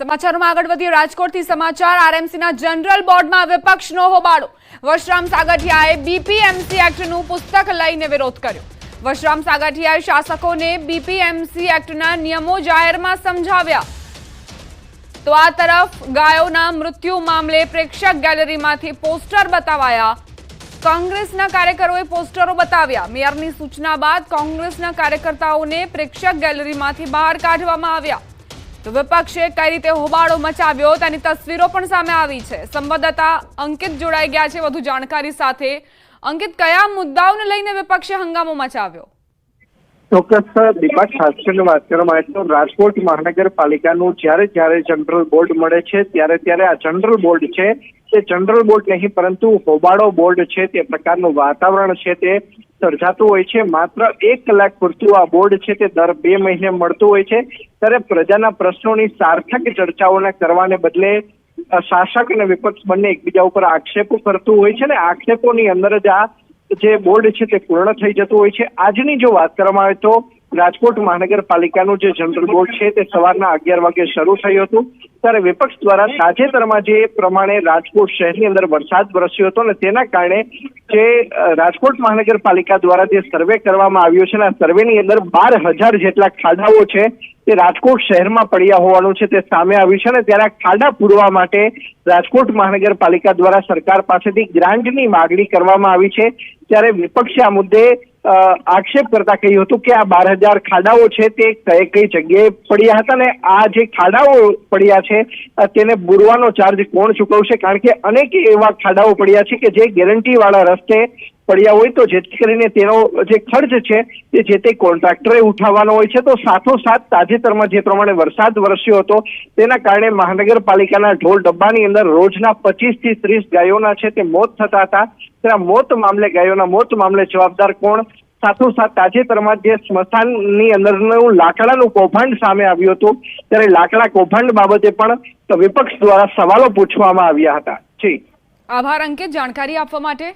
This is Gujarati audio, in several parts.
સમાચારોમાં આગળ વધીએ રાજકોટથી સમાચાર આરએમસીના જનરલ બોર્ડમાં વિપક્ષનો હોબાળો વશરામ સાગઠિયાએ બીપીએમસી એક્ટનું પુસ્તક લઈને વિરોધ કર્યો વશરામ સાગઠિયાએ શાસકોને બીપીએમસી એક્ટના નિયમો જાહેરમાં સમજાવ્યા તો આ તરફ ગાયોના મૃત્યુ મામલે પ્રેક્ષક ગેલેરીમાંથી પોસ્ટર બતાવાયા કોંગ્રેસના કાર્યકરોએ પોસ્ટરો બતાવ્યા મેયરની સૂચના બાદ કોંગ્રેસના કાર્યકર્તાઓને પ્રેક્ષક ગેલેરીમાંથી બહાર કાઢવામાં આવ્યા તો વિપક્ષે કઈ રીતે હોબાળો મચાવ્યો તેની તસવીરો પણ સામે આવી છે સંવાદદાતા અંકિત જોડાઈ ગયા છે વધુ જાણકારી સાથે અંકિત કયા મુદ્દાઓને લઈને વિપક્ષે હંગામો મચાવ્યો ચોક્કસ દીપા ખાસ કરીને વાત કરવામાં આવે તો રાજકોટ મહાનગરપાલિકાનું જ્યારે જનરલ બોર્ડ મળે છે ત્યારે આ જનરલ બોર્ડ છે તે જનરલ બોર્ડ નહીં પરંતુ હોબાળો બોર્ડ છે તે પ્રકારનું વાતાવરણ છે તે સર્જાતું હોય છે માત્ર 1 કલાક પૂરતું આ બોર્ડ છે તે દર 2 મહિને મળતું હોય છે ત્યારે પ્રજાના પ્રશ્નોની સાર્થક ચર્ચાઓને કરવાને બદલે શાસક અને વિપક્ષ બંને એકબીજા ઉપર આક્ષેપો કરતું હોય છે ને આક્ષેપોની અંદર જ આ જે બોર્ડ છે તે પૂર્ણ થઈ જતું હોય છે આજની જો વાત કરવામાં આવે તો રાજકોટ મહાનગરપાલિકાનું જે જનરલ બોર્ડ છે તે સવારના 11 વાગે શરૂ થયું હતું ત્યારે વિપક્ષ દ્વારા તાજેતરમાં જે પ્રમાણે રાજકોટ શહેરની અંદર વરસાદ વરસ્યો હતો અને તેના કારણે જે રાજકોટ મહાનગરપાલિકા દ્વારા જે સર્વે કરવામાં આવ્યો છે આ સર્વેની અંદર 12,000 જેટલા ખાડાઓ છે તે રાજકોટ શહેરમાં પડ્યા હોવાનું છે તે સામે આવ્યું છે અને ત્યારે આ ખાડા પૂરવા માટે રાજકોટ મહાનગરપાલિકા દ્વારા સરકાર પાસેથી ગ્રાન્ટની માગણી કરવામાં આવી છે ત્યારે વિપક્ષે આ મુદ્દે આક્ષેપ કરતા કહ્યું હતું કે આ 12,000 ખાડાઓ છે તે કઈ જગ્યાએ પડ્યા હતા ને આ જે ખાડાઓ પડ્યા છે તેને બુરવાનો ચાર્જ કોણ ચૂકવશે કારણ કે અનેક એવા ખાડાઓ પડ્યા છે કે જે ગેરંટી વાળા રસ્તે પડ્યા હોય તો જેથી કરીને તેનો જે ખર્ચ છે તે જે તે કોન્ટ્રાક્ટરે ઉઠાવવાનો હોય છે તો સાથોસાથ તાજેતરમાં જે પ્રમાણે વરસાદ વરસ્યો હતો તેના કારણે મહાનગરપાલિકાના ઢોલ ડબ્બાની અંદર રોજના 25 થી 30 ગાયોના છે તે મોત થતા હતા ત્યારે મોત મામલે ગાયોના મોત મામલે જવાબદાર કોણ સાથોસાથ તાજેતરમાં જે સ્મશાનની અંદરનું લાકડાનું કૌભાંડ સામે આવ્યું હતું ત્યારે લાકડા કૌભાંડ બાબતે પણ વિપક્ષ દ્વારા સવાલો પૂછવામાં આવ્યા હતા જી આભાર અંકિત જાણકારી આપવા માટે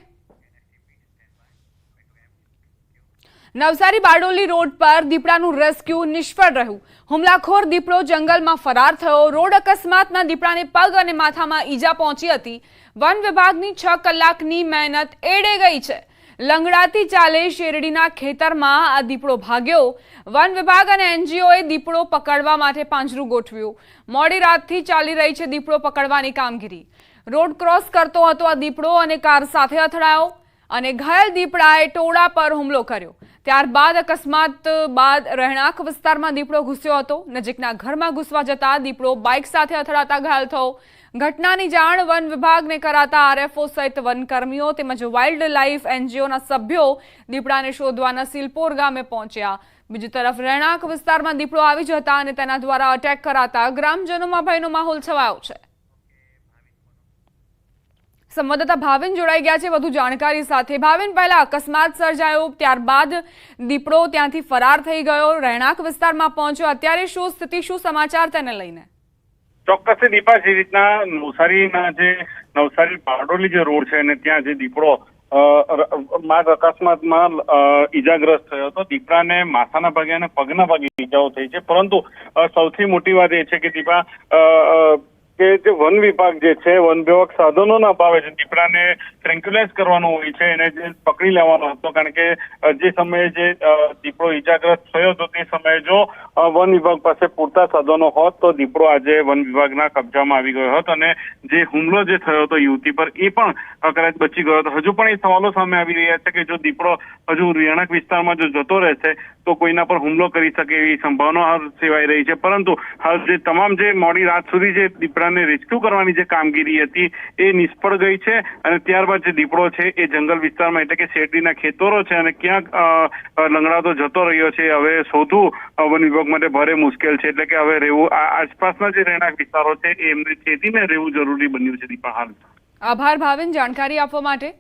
નવસારી બારડોલી રોડ પર દીપડાનું રેસ્ક્યુ નિષ્ફળ રહ્યું હુમલાખોર દીપડો જંગલમાં ફરાર થયો રોડ અકસ્માતના દીપડાને પગ અને માથામાં ઈજા પહોંચી હતી વન વિભાગની 6 કલાકની મહેનત એડે ગઈ છે લંગડાતી ચાલે શેરડીના ખેતરમાં આ દીપડો ભાગ્યો વન વિભાગ અને એનજીઓએ દીપડો પકડવા માટે પાંજરું ગોઠવ્યું મોડી રાતથી ચાલી રહી છે દીપડો પકડવાની કામગીરી રોડ ક્રોસ કરતો હતો આ દીપડો અને કાર સાથે અથડાયો અને ઘાયલ દીપડાએ ટોળા પર હુમલો કર્યો ત્યારબાદ અકસ્માત બાદ રહેણાંક વિસ્તારમાં દીપડો ઘૂસ્યો હતો નજીકના ઘરમાં ઘૂસવા જતા દીપડો બાઇક સાથે અથડાતા ઘાયલ થયો ઘટનાની જાણ વન વિભાગને કરાતા આરએફઓ સહિત વનકર્મીઓ તેમજ વાઇલ્ડ લાઇફ એનજીઓના સભ્યો દીપડાને શોધવા નસીલપોર ગામે પહોંચ્યા બીજી તરફ રહેણાંક વિસ્તારમાં દીપડો આવી જતા અને તેના દ્વારા અટેક કરાતા ગ્રામજનોમાં ભયનો માહોલ છવાયો છે સંવાદદાતા ભાવિન જોડાઈ ગયા છે વધુ જાણકારી સાથે ભાવિન પહેલા અકસ્માત સર્જાયો ત્યારબાદ દીપડો ત્યાંથી ફરાર થઈ ગયો રહેણાંક વિસ્તારમાં પહોંચ્યો અત્યારે શું સ્થિતિ શું સમાચાર તેને લઈને ચોક્કસ દીપા જે રીતના નવસારી બારડોલી જે રોડ છે અને ત્યાં જે દીપડો માર્ગ અકસ્માતમાં ઈજાગ્રસ્ત થયો હતો દીપડાને માથાના ભાગે અને પગના ભાગે ઈજાઓ થઈ છે પરંતુ સૌથી મોટી વાત એ છે કે દીપા કે જે વન વિભાગ જે છે વન વિભાગ સાધનોના અભાવે જે દીપડાને ટ્રેન્ક્યુલાઇઝ કરવાનો હોય છે એને જે પકડી લેવાનો હતો કારણ કે જે સમયે જે દીપડો ઈજાગ્રસ્ત થયો હતો તે સમયે જો વન વિભાગ પાસે પૂરતા સાધનો હોત તો દીપડો આજે વન વિભાગના કબજામાં આવી ગયો હોત અને જે હુમલો જે થયો હતો યુવતી પર એ પણ કદાચ બચી ગયો હતો હજુ પણ એ સવાલો સામે આવી રહ્યા છે કે જો દીપડો હજુ રહેણાંક વિસ્તારમાં જો જતો રહેશે તો કોઈના પર હુમલો કરી શકે એવી સંભાવના સેવાઈ રહી છે પરંતુ હાલ જે તમામ જે મોડી રાત સુધી જે દીપડાને રેસ્ક્યુ કરવાની જે કામગીરી હતી એ નિષ્ફળ ગઈ છે અને ત્યારબાદ જે દીપડો છે એ જંગલ વિસ્તારમાં એટલે કે શેરડીના ખેતરો છે અને ક્યાંક લંગડાતો જતો રહ્યો છે હવે શોધવું વન વિભાગ માટે ભારે મુશ્કેલ છે એટલે કે હવે રહેવું આસપાસના જે રહેણાંક વિસ્તારો છે એમને ચેતીને રહેવું જરૂરી બન્યું છે દીપા હાલ આભાર ભાવિન જાણકારી આપવા માટે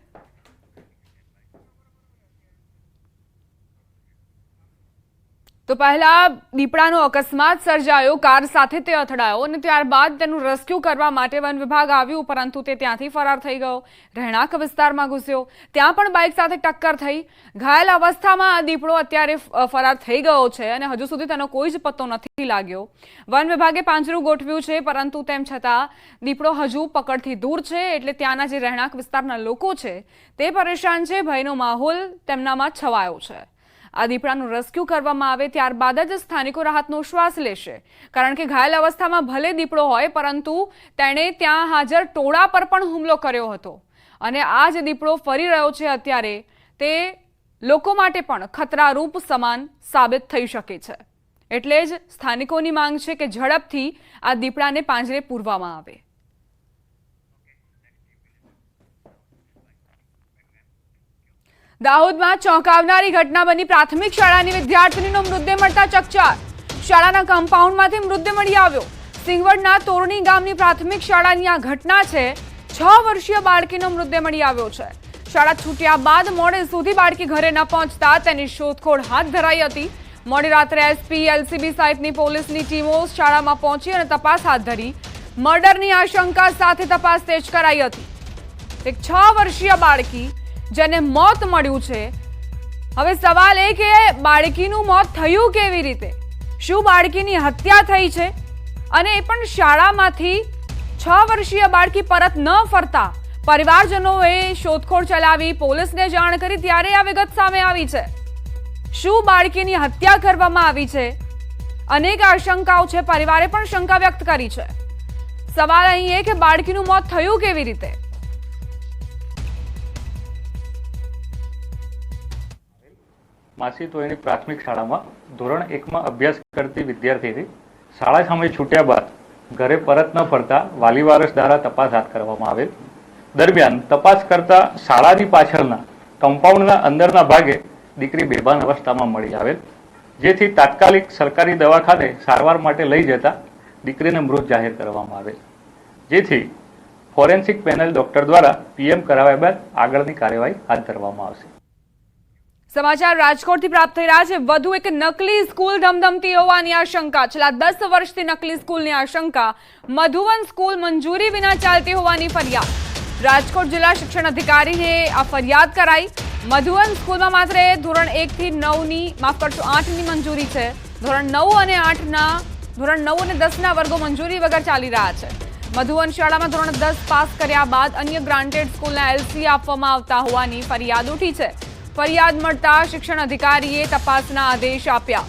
તો પહેલા દીપડાનો અકસ્માત સર્જાયો, કાર સાથે તે અથડાયો અને ત્યારબાદ તેનું રેસ્ક્યુ કરવા માટે વન વિભાગ આવ્યું, પરંતુ તે ત્યાંથી ફરાર થઈ ગયો. રહેણાંક વિસ્તારમાં ઘૂસ્યો, ત્યાં પણ બાઇક સાથે ટક્કર થઈ. ઘાયલ અવસ્થામાં આ દીપડો અત્યારે ફરાર થઈ ગયો છે અને હજુ સુધી તેનો કોઈ જ પત્તો નથી લાગ્યો. વન વિભાગે પાંજરું ગોઠવ્યું છે, પરંતુ તેમ છતાં દીપડો હજુ પકડથી દૂર છે, એટલે ત્યાંના જે રહેણાંક વિસ્તારના લોકો છે તે પરેશાન છે. ભયનો માહોલ તેમનામાં છવાયો છે. આ દીપડાનું રેસ્ક્યુ કરવામાં આવે ત્યારબાદ જ સ્થાનિકો રાહતનો શ્વાસ લેશે, કારણ કે ઘાયલ અવસ્થામાં ભલે દીપડો હોય, પરંતુ તેણે ત્યાં હાજર ટોળા પર પણ હુમલો કર્યો હતો અને આ જે દીપડો ફરી રહ્યો છે અત્યારે, તે લોકો માટે પણ ખતરારૂપ સમાન સાબિત થઈ શકે છે. એટલે જ સ્થાનિકોની માંગ છે કે ઝડપથી આ દીપડાને પાંજરે પૂરવામાં આવે. દાહોદમાં ચોંકાવનારી ઘટના બની. પ્રાથમિક શાળાની વિદ્યાર્થીનીનો મૃતદેહ મળતા ચકચાર. શાળાના કમ્પાઉન્ડમાંથી મૃતદેહ મળી આવ્યો. સિંગવડના તોરણી ગામની પ્રાથમિક શાળાની આ ઘટના છે. 6 વર્ષીય બાળકીનો મૃતદેહ મળી આવ્યો છે. શાળા છૂટ્યા બાદ મોડે સુધી બાળકી ઘરે ન પહોંચતા તેની શોધખોળ હાથ ધરાઈ હતી. મોડી રાત્રે એસપી, એલસીબી સહિતની પોલીસની ટીમો શાળામાં પહોંચી અને તપાસ હાથ ધરી. મર્ડરની આશંકા સાથે તપાસ તેજ કરાઈ હતી. એક 6 વર્ષીય બાળકી જેને મોત મળ્યું છે. હવે સવાલ એ કે બાળકીનું મોત થયું કેવી રીતે? શું બાળકીની હત્યા થઈ છે? અને એ પણ શાળામાંથી 6 વર્ષીય બાળકી પરત ન ફરતા પરિવારજનોએ શોધખોળ ચલાવી, પોલીસને જાણ કરી, ત્યારે આ વિગત સામે આવી છે. શું બાળકીની હત્યા કરવામાં આવી છે? અનેક આશંકાઓ છે. પરિવારે પણ શંકા વ્યક્ત કરી છે. સવાલ અહીં એ કે બાળકીનું મોત થયું કેવી રીતે? માસી તોયની પ્રાથમિક શાળામાં ધોરણ 1માં અભ્યાસ કરતી વિદ્યાર્થીની શાળા સામે છૂટ્યા બાદ ઘરે પરત ન ફરતા વાલી વારસ દ્વારા તપાસ હાથ કરવામાં આવેલ. દરમિયાન તપાસ કરતા શાળાની પાછળના કમ્પાઉન્ડના અંદરના ભાગે દીકરી બેભાન અવસ્થામાં મળી આવેલ, જેથી તાત્કાલિક સરકારી દવાખાને સારવાર માટે લઈ જતા દીકરીને મૃત જાહેર કરવામાં આવેલ, જેથી ફોરેન્સિક પેનલ ડોક્ટર દ્વારા પીએમ કરાવ્યા બાદ આગળની કાર્યવાહી હાથ ધરવામાં આવશે. સમાચાર રાજકોટથી પ્રાપ્ત થઈ રહ્યા છે. વધુ એક નકલી સ્કૂલ ધમધમતી હોવાની આશંકા. છેલ્લા 10 વર્ષથી નકલી સ્કૂલની આશંકા. મધુવન સ્કૂલ મંજૂરી વિના ચાલતી હોવાની ફરિયાદ. રાજકોટ જિલ્લા શિક્ષણ અધિકારીને આ ફરિયાદ કરાઈ. મધુવન સ્કૂલમાં માત્ર ધોરણ 1 થી 8ની મંજૂરી છે. ધોરણ 9 અને 10ના વર્ગો મંજૂરી વગર ચાલી રહ્યા છે. મધુવન શાળામાં ધોરણ 10 પાસ કર્યા બાદ અન્ય ગ્રાન્ટેડ સ્કૂલના એલસી આપવામાં આવતા હોવાની ફરિયાદ ઉઠી છે. ફરિયાદ મળતા શિક્ષણ અધિકારીએ તપાસના આદેશ આપ્યા.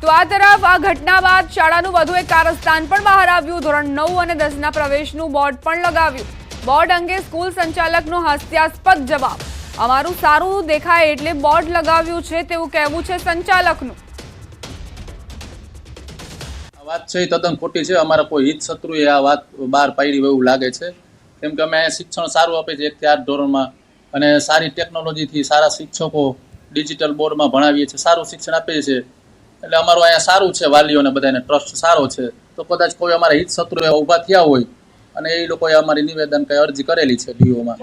તો આ તરફ આ ઘટના બાદ શાળાનું વધુ એક કારસ્તાન પણ બહાર આવ્યું. ધોરણ 9 અને 10ના પ્રવેશનું બોર્ડ પણ લગાવ્યું. બોર્ડ અંગે સ્કૂલ સંચાલકનો હાસ્યાસ્પદ જવાબ. અમારું સારું દેખાય એટલે બોર્ડ લગાવ્યું છે તેવું કહેવું છે સંચાલકનું. વાત છે તદ્દન ખોટી છે. અમારા કોઈ હિત શત્રુએ આ વાત બહાર પાડી એવું લાગે છે, કેમ કે અમે શિક્ષણ સારું આપે છે 1 થી 8 ધોરણમાં, અને સારી ટેકનોલોજીથી સારા શિક્ષકો ડિજિટલ બોર્ડમાં ભણાવીએ છીએ, સારું શિક્ષણ આપીએ છીએ. એટલે અમારું અહીંયા સારું છે, વાલીઓને બધાને ટ્રસ્ટ સારો છે. તો કદાચ કોઈ અમારા હિત શત્રુએ ઊભા થયા હોય અને એ લોકોએ અમારી નિવેદન કઈ અરજી કરેલી છે ડીઓમાં.